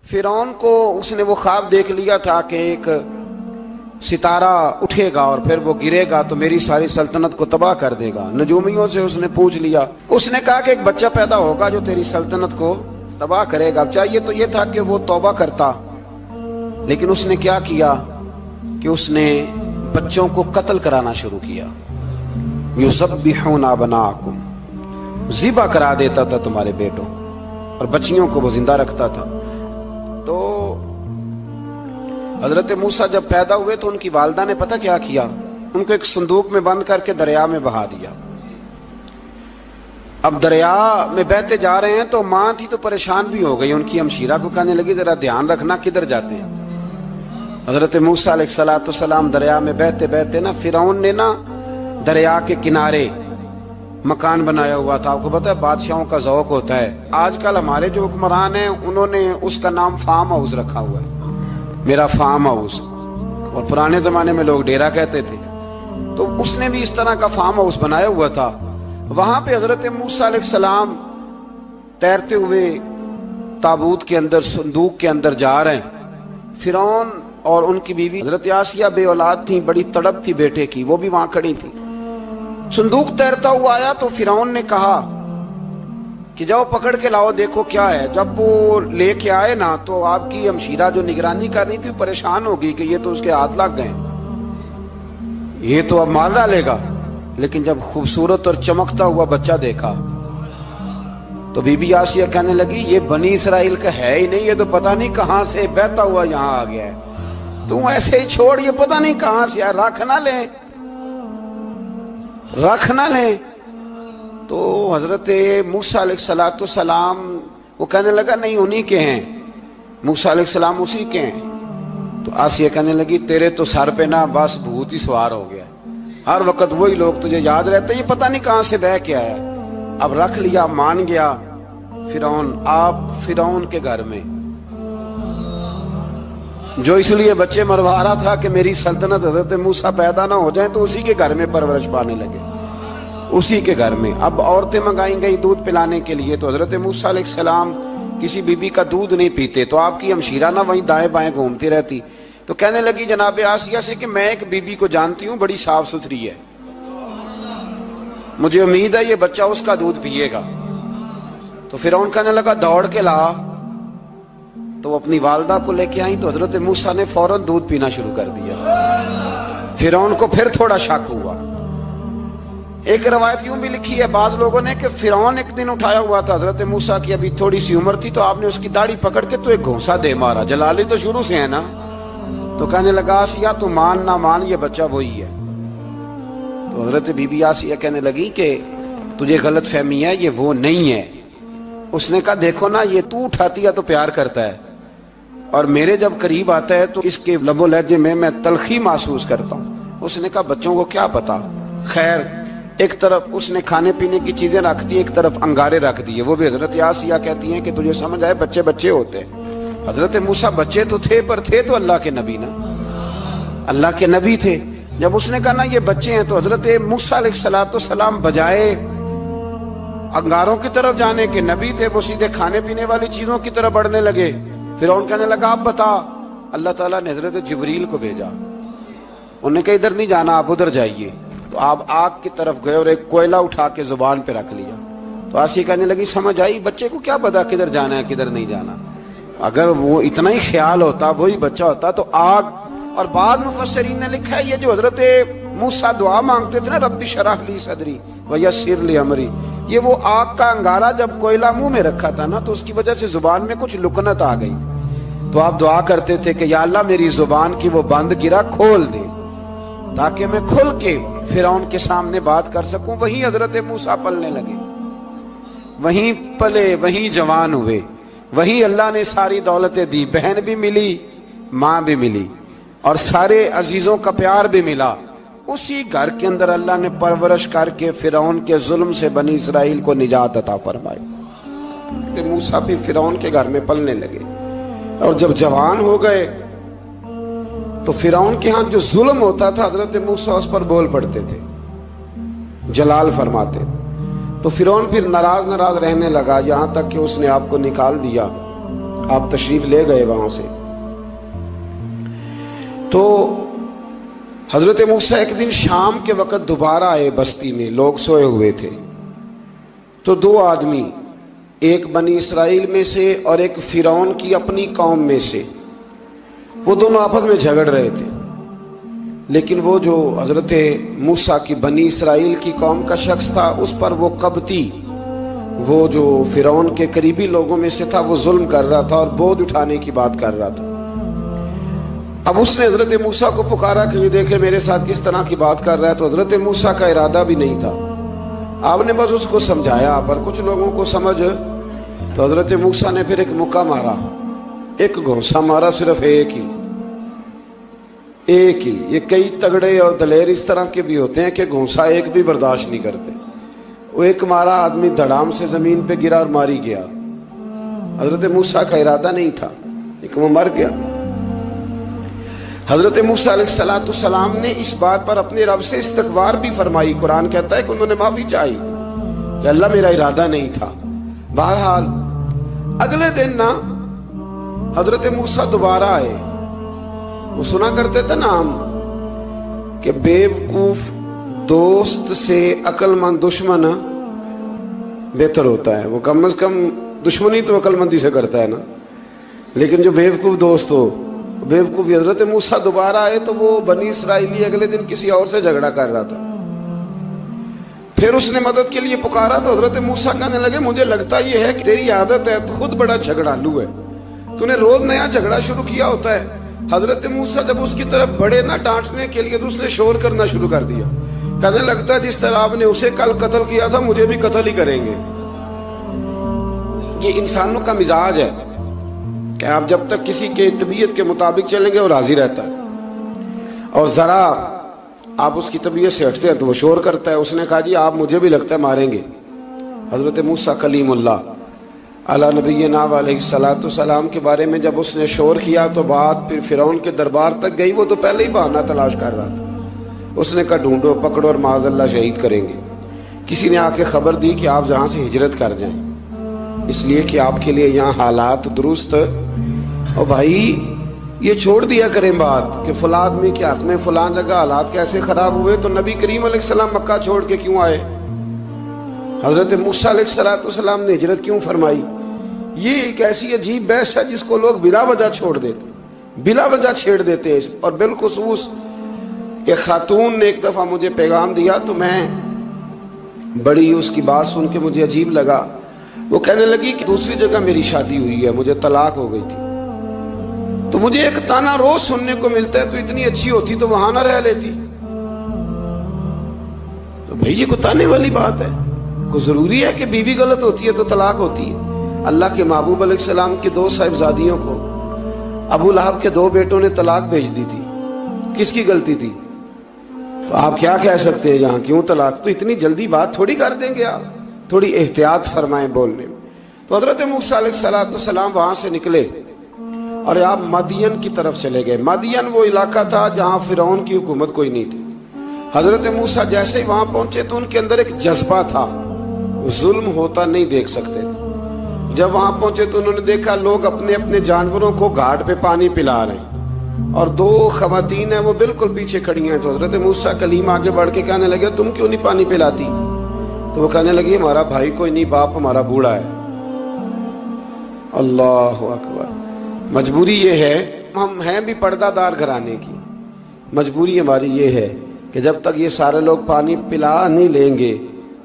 فرعون کو اس نے وہ خواب دیکھ لیا تھا کہ ایک ستارہ اٹھے گا اور پھر وہ گرے گا تو میری ساری سلطنت کو تباہ کر دے گا۔ نجومیوں سے اس نے پوچھ لیا، اس نے کہا کہ ایک بچہ پیدا ہوگا جو تیری سلطنت کو تباہ کرے گا۔ چاہیے تو یہ تھا کہ وہ توبہ کرتا، لیکن اس نے کیا کیا کہ اس نے بچوں کو قتل کرانا شروع کیا۔ یذبحون ابناءکم، ذبح کرا دیتا تھا تمہارے بیٹوں اور بچیوں کو وہ زندہ رکھتا تھا۔ تو حضرت موسیٰ جب پیدا ہوئے تو ان کی والدہ نے پتہ کیا کیا، ان کو ایک صندوق میں بند کر کے دریا میں بہا دیا۔ اب دریا میں بہتے جا رہے ہیں تو ماں تھی تو پریشان بھی ہو گئی، ان کی ہمشیرہ کو کہنے لگی ذرا دھیان رکھنا کدھر جاتے ہیں۔ حضرت موسیٰ علیہ السلام دریا میں بہتے بہتے نا، فرعون نے نا دریا کے کنارے مکان بنایا ہوا تھا۔ آپ کو پتہ ہے بادشاہوں کا ذوق ہوتا ہے، آج کل ہمارے جو حکمران ہیں انہوں نے اس کا نام فارم ہاؤس رکھا ہوا ہے، میرا فارم ہاؤس، اور پرانے زمانے میں لوگ ڈیرا کہتے تھے۔ تو اس نے بھی اس طرح کا فارم ہاؤس بنایا ہوا تھا۔ وہاں پہ حضرت موسیٰ علیہ السلام تیرتے ہوئے تابوت کے اندر، صندوق کے اندر جا رہے ہیں۔ فرعون اور ان کی بیوی حضرت آسیہ بے اولاد تھیں، بڑی تڑپ تھی بیٹے کی، وہ بھی وہاں کھڑی تھی۔ صندوق تیرتا ہوا آیا تو فرعون نے کہا کہ جاؤ پکڑ کے لاؤ دیکھو کیا ہے۔ جب وہ لے کے آئے نا تو آپ کی ہمشیرہ جو نگرانی کر رہی تھی پریشان ہو گئی کہ یہ تو اس کے ہاتھ لگ گئے، یہ تو اب مار ڈالے گا۔ لیکن جب خوبصورت اور چمکتا ہوا بچہ دیکھا تو بی بی آسیہ کہنے لگی یہ بنی اسرائیل کا ہے ہی نہیں، یہ تو پتہ نہیں کہاں سے بہتا ہوا یہاں آ گیا ہے، تو ایسے ہی چھوڑ، یہ پتہ نہیں کہاں سے ہے، رکھ نہ لیں، رکھ نہ لیں۔ تو حضرت موسیٰ علیہ السلام وہ کہنے لگا نہیں انہی کے ہیں، موسیٰ علیہ السلام اسی کے ہیں۔ تو آسیہ کہنے لگی تیرے تو سر پہ نا بس بھوت ہی سوار ہو گیا، ہر وقت وہی لوگ تجھے یاد رہتے ہیں، یہ پتہ نہیں کہاں سے بہ کے آیا۔ اب رکھ لیا، مان گیا فرعون۔ آپ فرعون کے گھر میں جو اس لیے بچے مروا رہا تھا کہ میری سلطنت حضرت موسیٰ پیدا نہ ہو جائیں، تو اسی کے گھر میں پرورش پانے لگے، اسی کے گھر میں۔ اب عورتیں منگائیں گئی دودھ پلانے کے لیے، تو حضرت موسیٰ علیہ السلام کسی بی بی کا دودھ نہیں پیتے، تو آپ کی ہمشیرہ نہ وہیں دائیں بائیں گھومتی رہتی۔ تو کہنے لگی جناب آسیہ سے کہ میں ایک بی بی کو جانتی ہوں، بڑی صاف ستھری ہے، مجھے امید ہے یہ بچہ اس کا دودھ پیے گا۔ تو فرعون کہنے لگا دوڑ کے لا، تو اپنی والدہ کو لے کے آئیں تو حضرت موسیٰ نے فوراً دودھ پینا شروع کر دیا۔ فرعون کو پھر تھوڑا شک ہوا۔ ایک روایت یوں بھی لکھی ہے بعض لوگوں نے کہ فرعون ایک دن اٹھایا ہوا تھا حضرت موسیٰ کی ابھی تھوڑی سی عمر تھی، تو آپ نے اس کی داڑھی پکڑ کے تو ایک گھونسا دے مارا، جلالی تو شروع سے ہے نا۔ تو کہنے لگا آسیہ تو مان نہ مان یہ بچہ وہی ہے۔ تو حضرت بی بی آسیہ کہنے لگی کہ تجھے غلط فہمی ہے، یہ وہ نہیں ہے۔ اس نے کہا دیکھو نا یہ تو اٹھاتی ہے تو پیار کرتا ہے، اور میرے جب قریب آتا ہے تو اس کے لب و لہجے میں تلخی محسوس کرتا ہوں۔ اس نے کہا بچوں کو کیا پتا۔ خیر ایک طرف اس نے کھانے پینے کی چیزیں رکھ دی، ایک طرف انگارے رکھ دیے۔ وہ بھی حضرت آسیہ کہتی ہیں کہ تجھے سمجھ آئے بچے بچے ہوتے ہیں۔ حضرت موسیٰ بچے تو تھے پر تھے تو اللہ کے نبی نا، اللہ کے نبی تھے۔ جب اس نے کہا نا یہ بچے ہیں، تو حضرت موسیٰ علیہ السلام بجائے انگاروں کی طرف جانے کے، نبی تھے وہ سیدھے کھانے پینے والی چیزوں کی طرف بڑھنے لگے۔ فرعون کہنے لگا آپ بتا۔ اللہ تعالیٰ نے حضرت جبریل کو بھیجا، انہوں نے کہا ادھر نہیں جانا آپ ادھر جائیے۔ تو آپ آگ کی طرف گئے اور ایک کوئلہ اٹھا کے زبان پہ رکھ لیا۔ تو آسیہ کہنے لگی سمجھ آئی، بچے کو کیا پتا کدھر جانا ہے کدھر نہیں جانا، اگر وہ اتنا ہی خیال ہوتا وہی بچہ ہوتا تو آگ۔ اور بعد مفسرین نے لکھا ہے یہ جو حضرت موسیٰ دعا مانگتے تھے نا رب اشرح لی صدری ویسر لی امری، یہ وہ آگ کا انگارہ جب کوئلہ منہ میں رکھا تھا نا تو اس کی وجہ سے زبان میں کچھ لکنت آ گئی، تو آپ دعا کرتے تھے کہ یا اللہ میری زبان کی وہ بند گرا کھول دے تاکہ میں کھل کے فرعون کے سامنے بات کر سکوں۔ وہیں حضرت موسیٰ پلنے لگے، وہیں پلے، وہیں جوان ہوئے، وہیں اللہ نے ساری دولتیں دی، بہن بھی ملی، ماں بھی ملی، اور سارے عزیزوں کا پیار بھی ملا۔ اسی گھر کے اندر اللہ نے پرورش کر کے فرعون کے ظلم سے بنی اسرائیل کو نجات عطا فرمائی۔ کہ موسیٰ بھی فرعون کے گھر میں پلنے لگے، اور جب جوان ہو گئے تو فرعون کے ہاں جو ظلم ہوتا تھا حضرت موسیٰ اس پر بول پڑتے تھے، جلال فرماتے تھے۔ تو فرعون پھر ناراض رہنے لگا، یہاں تک کہ اس نے آپ کو نکال دیا آپ تشریف لے گئے وہاں سے. تو حضرت موسیٰ ایک دن شام کے وقت دوبارہ آئے بستی میں، لوگ سوئے ہوئے تھے. تو دو آدمی، ایک بنی اسرائیل میں سے اور ایک فرعون کی اپنی قوم میں سے، وہ دونوں آپس میں جھگڑ رہے تھے. لیکن وہ جو حضرت موسیٰ کی بنی اسرائیل کی قوم کا شخص تھا، اس پر وہ قبطی، وہ جو فرعون کے قریبی لوگوں میں سے تھا، وہ ظلم کر رہا تھا اور بوجھ اٹھانے کی بات کر رہا تھا. اب اس نے حضرت موسیٰ کو پکارا کہ یہ دیکھے میرے ساتھ کس طرح کی بات کر رہا ہے. تو حضرت موسیٰ کا ارادہ بھی نہیں تھا، آپ نے بس اس کو سمجھایا. پر کچھ لوگوں کو سمجھ، تو حضرت موسیٰ نے پھر ایک مکہ مارا، ایک گھونسا مارا، صرف ایک ہی. یہ کئی تگڑے اور دلیر اس طرح کے بھی ہوتے ہیں کہ گھونسا ایک بھی برداشت نہیں کرتے. وہ ایک مارا، آدمی دھڑام سے زمین پہ گرا اور ماری گیا. حضرت موسیٰ کا ارادہ نہیں تھا لیکن وہ مر گیا. حضرت موسیٰ علیہ السلام نے اس بات پر اپنے رب سے استغفار بھی فرمائی. قرآن کہتا ہے کہ انہوں نے معافی چاہی کہ اللہ میرا ارادہ نہیں تھا. بہرحال اگلے دن نا حضرت موسیٰ دوبارہ آئے. وہ سنا کرتے تھے نا ہم کہ بیوقوف دوست سے عقل مند دشمن بہتر ہوتا ہے. وہ کم از کم دشمنی تو عقل مندی سے کرتا ہے نا، لیکن جو بیوقوف دوست ہو بیوقوفی. حضرت موسیٰ دوبارہ آئے تو وہ بنی اسرائیلی اگلے دن کسی اور سے جھگڑا کر رہا تھا. پھر اس نے مدد کے لیے پکارا تو حضرت موسیٰ کہنے لگے مجھے لگتا یہ ہے کہ تیری عادت ہے، تو خود بڑا جھگڑالو ہے، تو نے روز نیا جھگڑا شروع کیا ہوتا ہے. حضرت موسیٰ جب اس کی طرف بڑھے نہ ڈانٹنے کے لیے تو اس نے شور کرنا شروع کر دیا. کہنے لگتا ہے جس طرح آپ نے اسے کل قتل کیا تھا مجھے بھی قتل ہی کریں گے. یہ انسانوں کا مزاج ہے کہ آپ جب تک کسی کے طبیعت کے مطابق چلیں گے وہ راضی رہتا ہے، اور ذرا آپ اس کی طبیعت سے ہٹتے ہیں تو وہ شور کرتا ہے. اس نے کہا جی آپ مجھے بھی لگتا ہے ماریں گے. حضرت موسیٰ کلیم اللہ علیہ نبینا علیہ السلام کے بارے میں جب اس نے شور کیا تو بات پھر فرعون کے دربار تک گئی. وہ تو پہلے ہی بہانہ تلاش کر رہا تھا. اس نے کہا ڈھونڈو پکڑو اور معاذ اللہ شہید کریں گے. کسی نے آ کے خبر دی کہ آپ جہاں سے ہجرت کر جائیں، اس لیے کہ آپ کے لیے یہاں حالات درست. اور بھائی یہ چھوڑ دیا کریں بات کہ فلاں آدمی کے حق میں فلاں جگہ حالات کیسے خراب ہوئے. تو نبی کریم علیہ السلام مکہ چھوڑ کے کیوں آئے؟ حضرت موسیٰ علیہ السلام نے ہجرت کیوں فرمائی؟ یہ ایک ایسی عجیب بحث ہے جس کو لوگ بلا وجہ چھوڑ دیتے، بلا وجہ چھیڑ دیتے ہیں. اور بالخصوص ایک خاتون نے ایک دفعہ مجھے پیغام دیا تو میں بڑی اس کی بات سن کے مجھے عجیب لگا. وہ کہنے لگی کہ دوسری جگہ میری شادی ہوئی ہے، مجھے طلاق ہو گئی تھی، تو مجھے ایک تانا روز سننے کو ملتا ہے تو اتنی اچھی ہوتی تو وہاں نہ رہ لیتی. تو بھئی یہ کوئی تانے والی بات ہے؟ کوئی ضروری ہے کہ بیوی غلط ہوتی ہے تو طلاق ہوتی ہے؟ اللہ کے محبوب علیہ السلام کے 2 صاحبزادیوں کو ابو لہب کے 2 بیٹوں نے طلاق بھیج دی تھی. کس کی غلطی تھی؟ تو آپ کیا کہہ سکتے ہیں یہاں کیوں طلاق؟ تو اتنی جلدی بات تھوڑی کر دیں گے آپ، تھوڑی احتیاط فرمائیں بولنے میں. تو حضرت موسیٰ علیہ السلام وہاں سے نکلے اور آپ مدین کی طرف چلے گئے. مدین وہ علاقہ تھا جہاں فرعون کی حکومت کوئی نہیں تھی. حضرت موسیٰ جیسے ہی وہاں پہنچے تو ان کے اندر ایک جذبہ تھا، ظلم ہوتا نہیں دیکھ سکتے. جب وہاں پہنچے تو انہوں نے دیکھا لوگ اپنے اپنے جانوروں کو گھاٹ پہ پانی پلا رہے ہیں اور 2 خواتین ہیں وہ بالکل پیچھے کھڑی ہیں. تو حضرت موسیٰ کلیم آگے بڑھ کے کہنے لگے تم کیوں نہیں پانی پلاتی؟ تو وہ کہنے لگی ہمارا بھائی کوئی نہیں، باپ ہمارا بوڑھا ہے. اللہ اکبر. مجبوری یہ ہے، ہم ہیں بھی پردہ دار گھرانے کی، مجبوری ہماری یہ ہے کہ جب تک یہ سارے لوگ پانی پلا نہیں لیں گے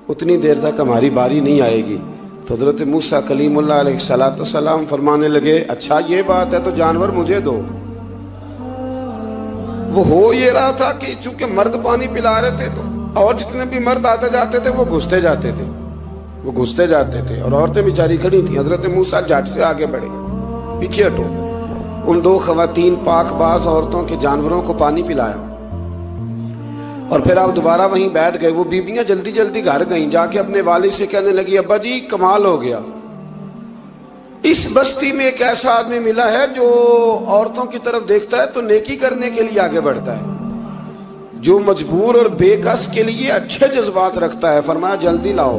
اتنی دیر تک ہماری باری نہیں آئے گی. تو حضرت موسیٰ کلیم اللہ علیہ السلام فرمانے لگے اچھا یہ بات ہے تو جانور مجھے دو. وہ ہو یہ رہا تھا کہ چونکہ مرد پانی پلا رہے تھے تو اور جتنے بھی مرد آتے جاتے تھے وہ گھستے جاتے تھے اور عورتیں بیچاری کھڑی تھیں. حضرت موسیٰ جھٹ سے آگے بڑھے، پیچھے ہٹو. ان 2 خواتین پاک باز عورتوں کے جانوروں کو پانی پلایا اور پھر آپ دوبارہ وہیں بیٹھ گئے. وہ بیبیاں جلدی جلدی گھر گئیں، جا کے اپنے والد سے کہنے لگی ابا جی کمال ہو گیا، اس بستی میں ایک ایسا آدمی ملا ہے جو عورتوں کی طرف دیکھتا ہے تو نیکی کرنے کے لیے آگے بڑھتا ہے، جو مجبور اور بے کس کے لیے اچھے جذبات رکھتا ہے. فرمایا جلدی لاؤ.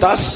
10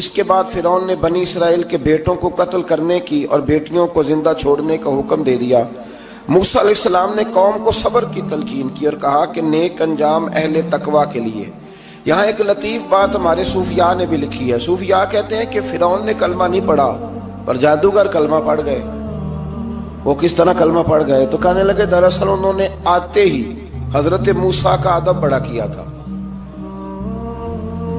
اس کے بعد فرعون نے بنی اسرائیل کے بیٹوں کو قتل کرنے کی اور بیٹیوں کو زندہ چھوڑنے کا حکم دے دیا۔ موسیٰ علیہ السلام نے قوم کو صبر کی تلقین کی اور کہا کہ نیک انجام اہل تقوی کے لیے۔ یہاں ایک لطیف بات ہمارے صوفیاء نے بھی لکھی ہے۔ صوفیاء کہتے ہیں کہ فرعون نے کلمہ نہیں پڑھا پر جادوگر کلمہ پڑھ گئے۔ وہ کس طرح کلمہ پڑھ گئے؟ تو کہنے لگے دراصل انہوں نے آتے ہی حضرت موسیٰ کا ادب بڑا کیا تھا۔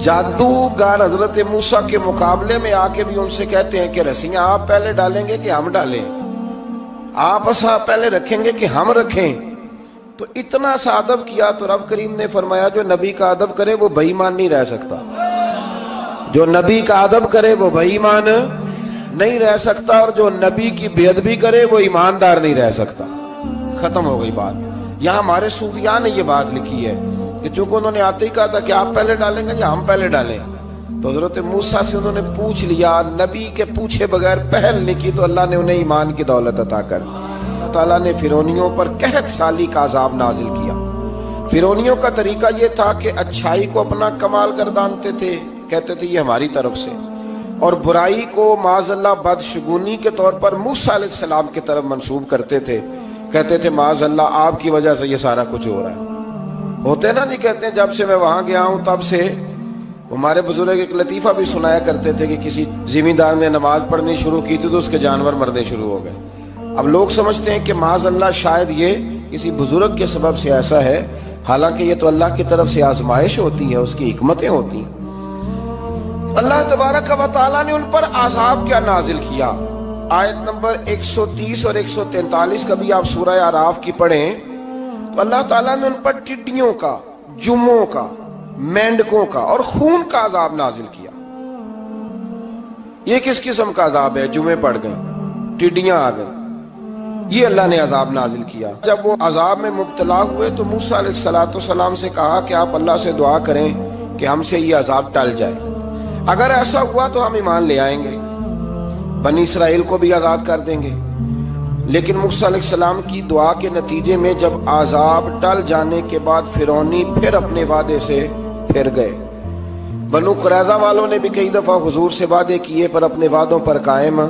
جادوگر حضرت موسیٰ کے مقابلے میں آ کے بھی ان سے کہتے ہیں کہ رسیاں آپ پہلے ڈالیں گے کہ ہم ڈالیں؟ آپ ایسا پہلے رکھیں گے کہ ہم رکھیں؟ تو اتنا سا ادب کیا تو رب کریم نے فرمایا جو نبی کا ادب کرے وہ بے ایمان نہیں رہ سکتا۔ جو نبی کا ادب کرے وہ بے ایمان نہیں رہ سکتا، اور جو نبی کی بے ادبی کرے وہ ایماندار نہیں رہ سکتا۔ ختم ہو گئی بات۔ یہاں ہمارے صوفیاء نے یہ بات لکھی ہے کہ چونکہ انہوں نے آتے ہی کہا تھا کہ آپ پہلے ڈالیں گے یا ہم پہلے ڈالیں، تو حضرت موسیٰ سے انہوں نے پوچھ لیا، نبی کے پوچھے بغیر پہل نہیں کی تو اللہ نے انہیں ایمان کی دولت عطا کر دی۔ اللہ تعالیٰ نے فرعونیوں پر قحط سالی کا عذاب نازل کیا۔ فرعونیوں کا طریقہ یہ تھا کہ اچھائی کو اپنا کمال گردانتے تھے، کہتے تھے یہ ہماری طرف سے، اور برائی کو معاذ اللہ بدشگونی کے طور پر موسیٰ علیہ السلام کی طرف منسوب کرتے تھے، کہتے تھے معاذ اللہ آپ کی وجہ سے یہ سارا کچھ ہو رہا ہے۔ ہوتے نا، نہیں کہتے ہیں جب سے میں وہاں گیا ہوں تب سے۔ ہمارے بزرگ ایک لطیفہ بھی سنایا کرتے تھے کہ کسی زمیندار نے نماز پڑھنی شروع کی تھی تو اس کے جانور مرنے شروع ہو گئے۔ اب لوگ سمجھتے ہیں کہ معاذ اللہ شاید یہ کسی بزرگ کے سبب سے ایسا ہے، حالانکہ یہ تو اللہ کی طرف سے آزمائش ہوتی ہے، اس کی حکمتیں ہوتی ہیں۔ اللہ تبارک و تعالیٰ نے ان پر عذاب کیا نازل کیا؟ آیت نمبر 130 اور 143 کا بھی آپ سورہ اعراف کی پڑھیں تو اللہ تعالیٰ نے ان پر ٹڈیوں کا، جموں کا، مینڈکوں کا اور خون کا عذاب نازل کیا۔ یہ کس قسم کا عذاب ہے؟ جمعے پڑ گئے، ٹڈیاں آ گئیں، یہ اللہ نے عذاب نازل کیا۔ جب وہ عذاب میں مبتلا ہوئے تو موسیٰ علیہ السلام سے کہا کہ آپ اللہ سے دعا کریں کہ ہم سے یہ عذاب ٹل جائے۔ اگر ایسا ہوا تو ہم ایمان لے آئیں گے، بنی اسرائیل کو بھی آزاد کر دیں گے۔ لیکن موسیٰ علیہ السلام کی دعا کے نتیجے میں جب عذاب ٹل جانے کے بعد فرعونی پھر اپنے وعدے سے پھر گئے۔ بنو قریظہ والوں نے بھی کئی دفعہ حضور سے وعدے کیے پر اپنے وعدوں پر قائم۔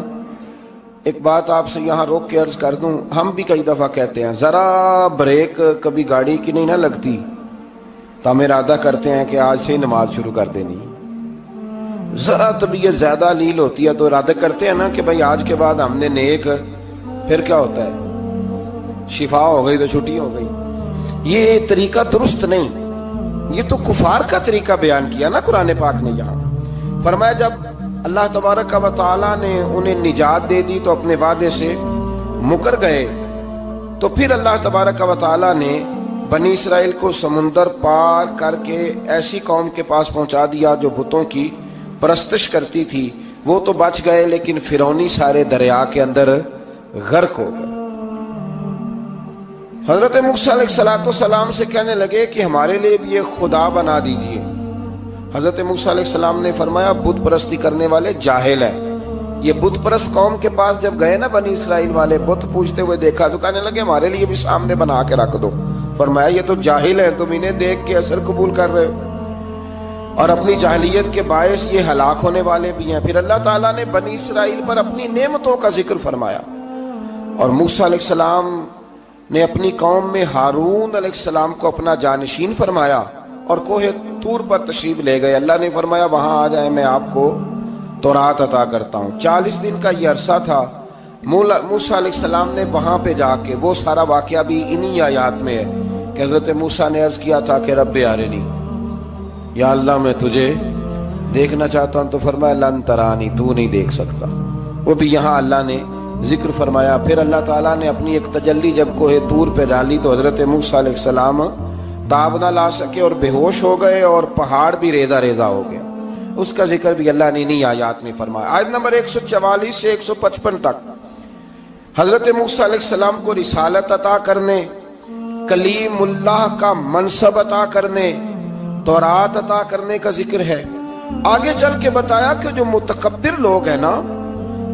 ایک بات آپ سے یہاں روک کے عرض کر دوں، ہم بھی کئی دفعہ کہتے ہیں ذرا بریک کبھی گاڑی کی نہیں نہ لگتی تو ہم ارادہ کرتے ہیں کہ آج سے ہی نماز شروع کر دینی۔ ذرا طبیعت زیادہ لیل ہوتی ہے تو ارادہ کرتے ہیں نا کہ بھائی آج کے بعد ہم نے نیک، پھر کیا ہوتا ہے؟ شفا ہو گئی تو چھٹی ہو گئی۔ یہ طریقہ درست نہیں، یہ تو کفار کا طریقہ بیان کیا نا قرآن پاک نے۔ یہاں فرمایا جب اللہ تبارک و تعالیٰ نے انہیں نجات دے دی تو اپنے وعدے سے مکر گئے، تو پھر اللہ تبارک و تعالیٰ نے بنی اسرائیل کو سمندر پار کر کے ایسی قوم کے پاس پہنچا دیا جو بتوں کی پرستش کرتی تھی۔ وہ تو بچ گئے لیکن فرعونی سارے دریا کے اندر غرق ہو گئے۔ حضرت موسیٰ علیہ السلام سے کہنے لگے کہ ہمارے لیے بھی یہ خدا بنا دیجئے۔ حضرت موسیٰ علیہ السلام نے فرمایا بت پرستی کرنے والے جاہل ہیں۔ یہ بت پرست قوم کے پاس جب گئے نا بنی اسرائیل والے، بت پوجتے ہوئے دیکھا تو کہنے لگے ہمارے لیے بھی سامنے بنا کے رکھ دو۔ فرمایا یہ تو جاہل ہیں، تم انہیں دیکھ کے اثر قبول کر رہے ہو اور اپنی جاہلیت کے باعث یہ ہلاک ہونے والے بھی ہیں۔ پھر اللہ تعالیٰ نے بنی اسرائیل پر اپنی نعمتوں کا ذکر فرمایا، اور موسیٰ علیہ السلام نے اپنی قوم میں ہارون علیہ السلام کو اپنا جانشین فرمایا اور کوہ طور پر تشریف لے گئے۔ اللہ نے فرمایا وہاں آ جائیں، میں آپ کو تورات عطا کرتا ہوں۔ 40 دن کا یہ عرصہ تھا۔ موسیٰ علیہ السلام نے وہاں پہ جا کے، وہ سارا واقعہ بھی انہی آیات میں ہے کہ حضرت موسیٰ نے عرض کیا تھا کہ رب ارنی، یا اللہ میں تجھے دیکھنا چاہتا ہوں، تو فرمایا لن ترانی، تو نہیں دیکھ سکتا۔ وہ بھی یہاں اللہ نے ذکر فرمایا۔ پھر اللہ تعالیٰ نے اپنی ایک تجلی جب کوہ طور پہ ڈالی تو حضرت موسیٰ علیہ السلام تاب نہ لا سکے اور بے ہوش ہو گئے، اور پہاڑ بھی ریزہ ریزہ ہو گیا۔ اس کا ذکر بھی اللہ نے انہی آیات میں فرمایا۔ آیت نمبر 144 سے 155 تک حضرت موسیٰ علیہ السلام کو رسالت عطا کرنے، کلیم اللہ کا منصب عطا کرنے، تورات عطا کرنے کا ذکر ہے۔ آگے چل کے بتایا کہ جو متکبر لوگ ہیں نا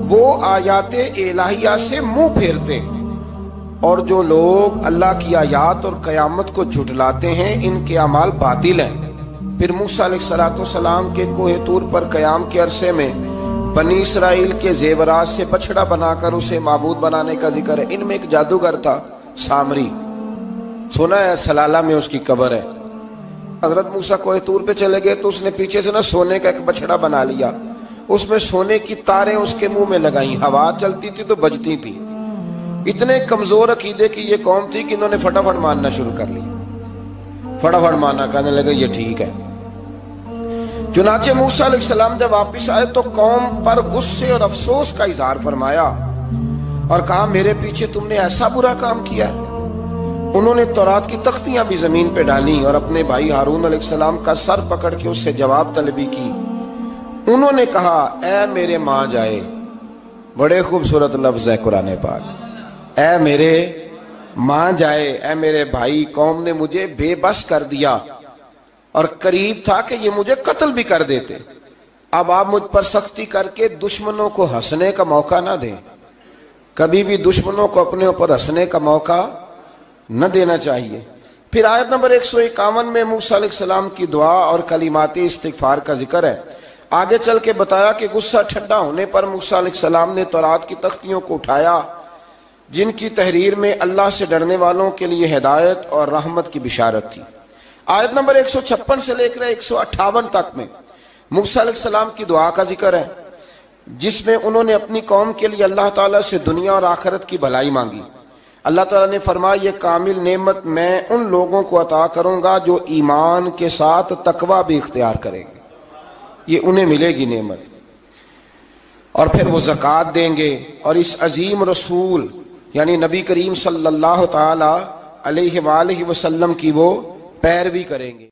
وہ آیات الہیہ سے منہ پھیرتے ہیں، اور جو لوگ اللہ کی آیات اور قیامت کو جھٹلاتے ہیں ان کے اعمال باطل ہیں۔ پھر موسیٰ علیہ السلام کے کوہ طور پر قیام کے عرصے میں بنی اسرائیل کے زیورات سے بچڑا بنا کر اسے معبود بنانے کا ذکر ہے۔ ان میں ایک جادوگر تھا سامری، سنا ہے سلالہ میں اس کی قبر ہے۔ حضرت موسیٰ کوہ طور پہ چلے گئے تو اس نے پیچھے سے سونے کا ایک بچڑا بنا لیا، اس میں سونے کی تاریں اس کے منہ میں لگائیں، ہوا چلتی تھی تو بجتی تھی۔ اتنے کمزور عقیدے کی یہ قوم تھی کہ انہوں نے فٹافٹ ماننا شروع کر لیا، فٹافٹ ماننا، کہنے لگے یہ ٹھیک ہے۔ چنانچہ موسیٰ علیہ السلام جب واپس آئے تو قوم پر غصے اور افسوس کا اظہار فرمایا اور کہا میرے پیچھے تم نے ایسا برا کام کیا ہے۔ انہوں نے تورات کی تختیاں بھی زمین پہ ڈالی اور اپنے بھائی ہارون علیہ السلام کا سر پکڑ کے اس سے جواب طلبی کی۔ انہوں نے کہا اے میرے ماں جائے، بڑے خوبصورت لفظ ہے قرآن پاک، اے میرے ماں جائے، اے میرے بھائی، قوم نے مجھے بے بس کر دیا اور قریب تھا کہ یہ مجھے قتل بھی کر دیتے۔ اب آپ مجھ پر سختی کر کے دشمنوں کو ہنسنے کا موقع نہ دیں، کبھی بھی دشمنوں کو اپنے اوپر ہنسنے کا موقع نہ دینا چاہیے۔ پھر آیت نمبر 151 میں موسیٰ علیہ السلام کی دعا اور کلمات استغفار کا ذکر ہے۔ آگے چل کے بتایا کہ غصہ ٹھنڈا ہونے پر موسیٰ علیہ السلام نے تورات کی تختیوں کو اٹھایا جن کی تحریر میں اللہ سے ڈرنے والوں کے لیے ہدایت اور رحمت کی بشارت تھی۔ آیت نمبر 156 سے لے کر 158 تک میں موسیٰ علیہ السلام کی دعا کا ذکر ہے، جس میں انہوں نے اپنی قوم کے لیے اللہ تعالیٰ سے دنیا اور آخرت کی بھلائی مانگی۔ اللہ تعالیٰ نے فرمایا یہ کامل نعمت میں ان لوگوں کو عطا کروں گا جو ایمان کے ساتھ تقوی بھی اختیار کریں گے، یہ انہیں ملے گی نعمت، اور پھر وہ زکوٰۃ دیں گے اور اس عظیم رسول یعنی نبی کریم صلی اللہ تعالی علیہ وآلہ وسلم کی وہ پیروی کریں گے۔